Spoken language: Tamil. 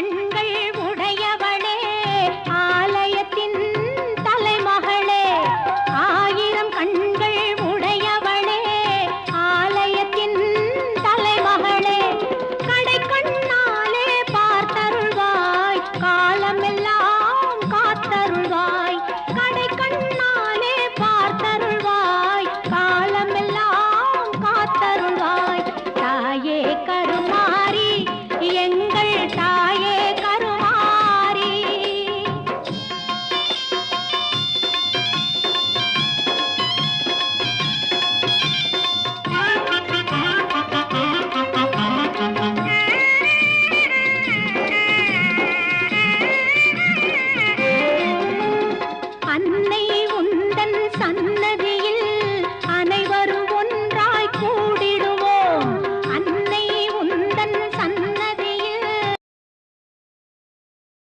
கண்கள் உடையவளே ஆலயத்தின் தலைமகளே ஆயிரம் கண்கள் உடையவளே ஆலயத்தின் தலைமகளே கடை கண்ணாலே பார்த்தருள்வாய் காலமெல்லாம் காத்தருள்வாய் கடை கண்ணாலே பார்த்தருள்வாய் காலமெல்லாம் காத்தருள்வாய் தாயே கருமாரி எங்கள் தாயே